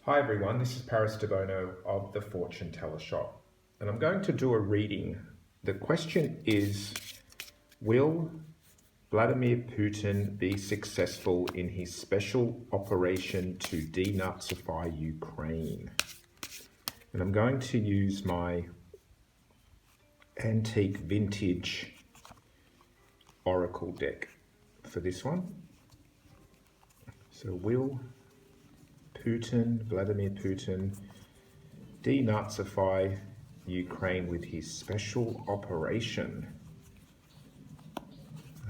Hi everyone, this is Paris Debono of the Fortune Teller Shop, and I'm going to do a reading. The question is, will Vladimir Putin be successful in his special operation to denazify Ukraine? And I'm going to use my antique vintage oracle deck for this one. So will Vladimir Putin, denazify Ukraine with his special operation?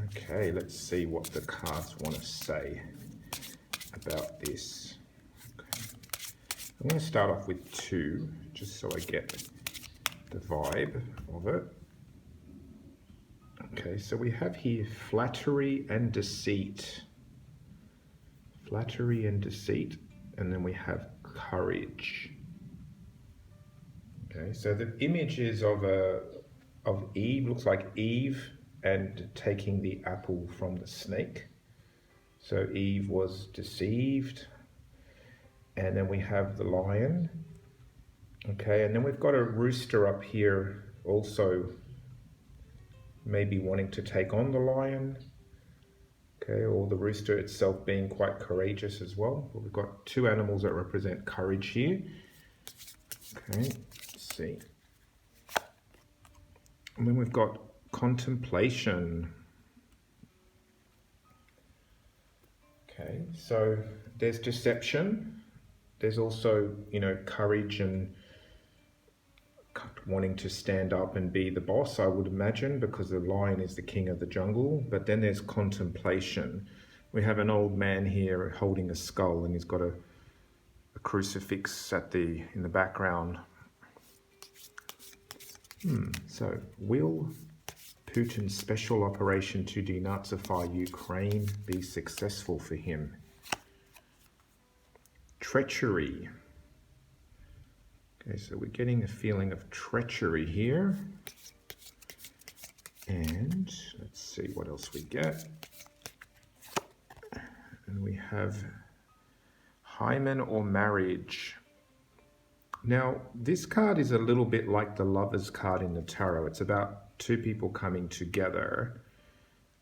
Okay, let's see what the cards want to say about this. Okay. I'm going to start off with two, just so I get the vibe of it. Okay, so we have here flattery and deceit. Flattery and deceit. And then we have courage. Okay, so the image is of Eve, looks like Eve and taking the apple from the snake. So Eve was deceived. And then we have the lion. Okay, and then we've got a rooster up here also maybe wanting to take on the lion. Okay, or the rooster itself being quite courageous as well. But we've got two animals that represent courage here. Okay, let's see. And then we've got contemplation. Okay, so there's deception. There's also, courage and wanting to stand up and be the boss, I would imagine, because the lion is the king of the jungle. But then there's contemplation. We have an old man here holding a skull, and he's got a crucifix in the background. So will Putin's special operation to denazify Ukraine be successful for him? Treachery. Okay, so we're getting a feeling of treachery here. And let's see what else we get. And we have hymen or marriage. Now, this card is a little bit like the Lover's card in the tarot. It's about two people coming together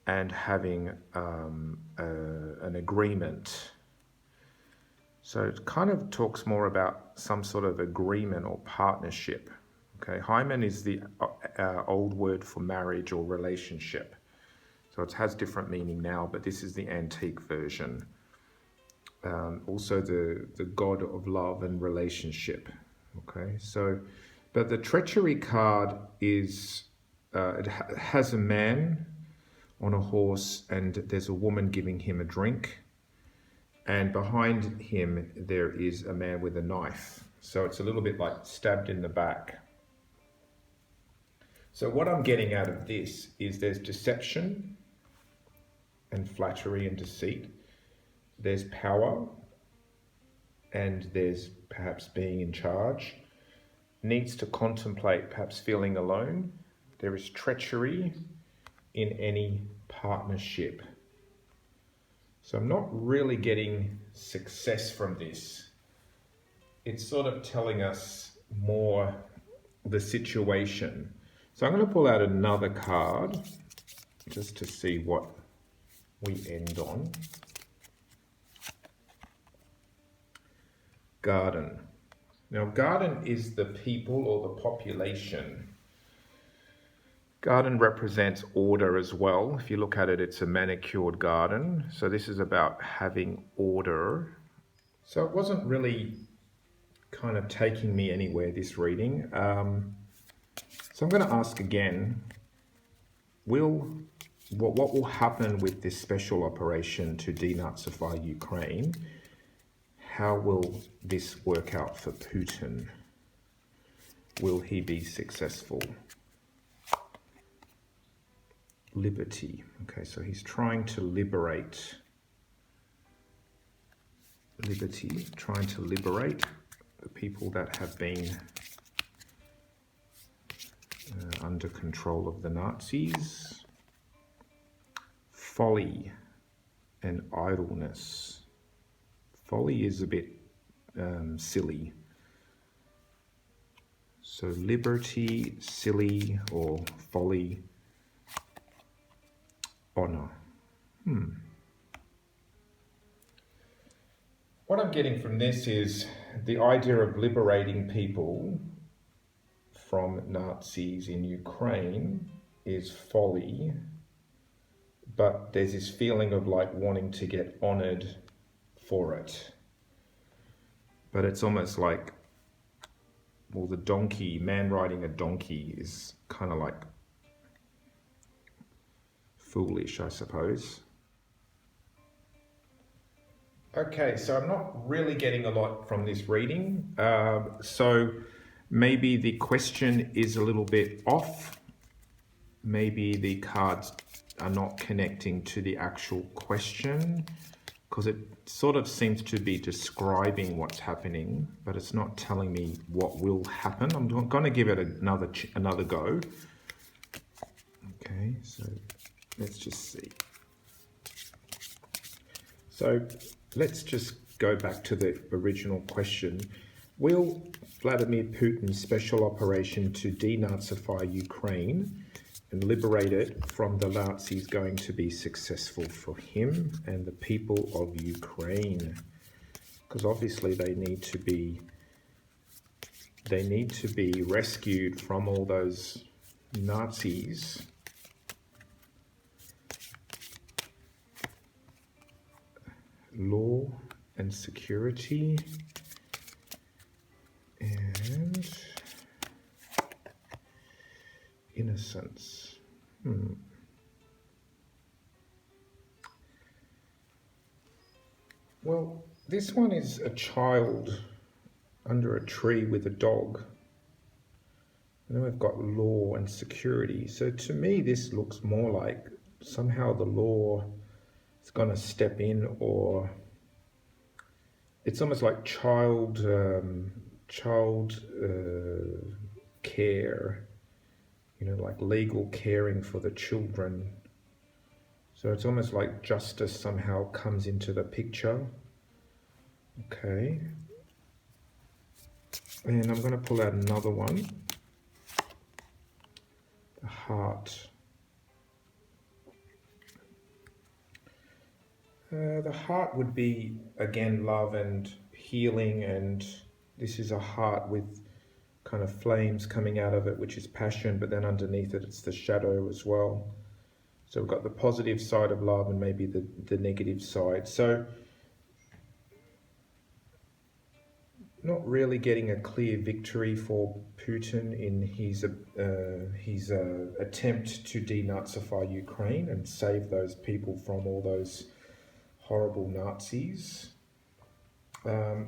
and having an agreement. So it kind of talks more about some sort of agreement or partnership. Okay, hymen is the old word for marriage or relationship. So it has different meaning now, but this is the antique version. Also the god of love and relationship. Okay, so, but the treachery card is, it has a man on a horse and there's a woman giving him a drink. And behind him, there is a man with a knife. So it's a little bit like stabbed in the back. So what I'm getting out of this is there's deception and flattery and deceit. There's power and there's perhaps being in charge. Needs to contemplate perhaps feeling alone. There is treachery in any partnership. So I'm not really getting success from this. It's sort of telling us more the situation. So I'm going to pull out another card just to see what we end on. Garden. Now, garden is the people or the population. Garden represents order as well. If you look at it, it's a manicured garden. So this is about having order. So it wasn't really kind of taking me anywhere, this reading. So I'm going to ask again, what will happen with this special operation to denazify Ukraine? How will this work out for Putin? Will he be successful? Liberty. Okay, so he's trying to liberate. Liberty, trying to liberate the people that have been under control of the Nazis. Folly and idleness. Folly is a bit silly. So liberty, silly, or folly, honor. What I'm getting from this is the idea of liberating people from Nazis in Ukraine is folly, but there's this feeling of like wanting to get honored for it. But it's almost like, well, the donkey, man riding a donkey is kind of like foolish, I suppose. Okay, so I'm not really getting a lot from this reading. So maybe the question is a little bit off. Maybe the cards are not connecting to the actual question, because it sort of seems to be describing what's happening, but it's not telling me what will happen. I'm going to give it another go. Okay, so let's just see. So let's just go back to the original question. Will Vladimir Putin's special operation to denazify Ukraine and liberate it from the Nazis going to be successful for him and the people of Ukraine? Because obviously they need to be rescued from all those Nazis. Law and security and innocence. Well, this one is a child under a tree with a dog. And then we've got law and security. So to me, this looks more like somehow the law is going to step in, or it's almost like child care, like legal caring for the children. So it's almost like justice somehow comes into the picture. Okay. And I'm going to pull out another one. The heart. The heart would be, again, love and healing, and this is a heart with kind of flames coming out of it, which is passion, but then underneath it, it's the shadow as well. So we've got the positive side of love and maybe the negative side. So not really getting a clear victory for Putin in his attempt to denazify Ukraine and save those people from all those horrible Nazis.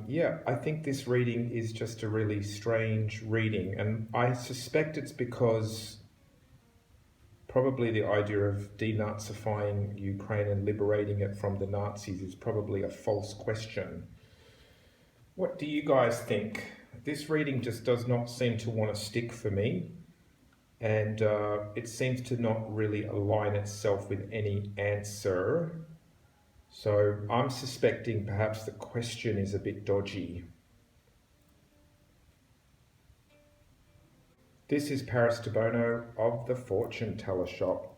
Yeah, I think this reading is just a really strange reading, and I suspect it's because probably the idea of denazifying Ukraine and liberating it from the Nazis is probably a false question. What do you guys think? This reading just does not seem to want to stick for me, and it seems to not really align itself with any answer. So I'm suspecting perhaps the question is a bit dodgy. This is Paris Debono of the Fortune Teller Shop.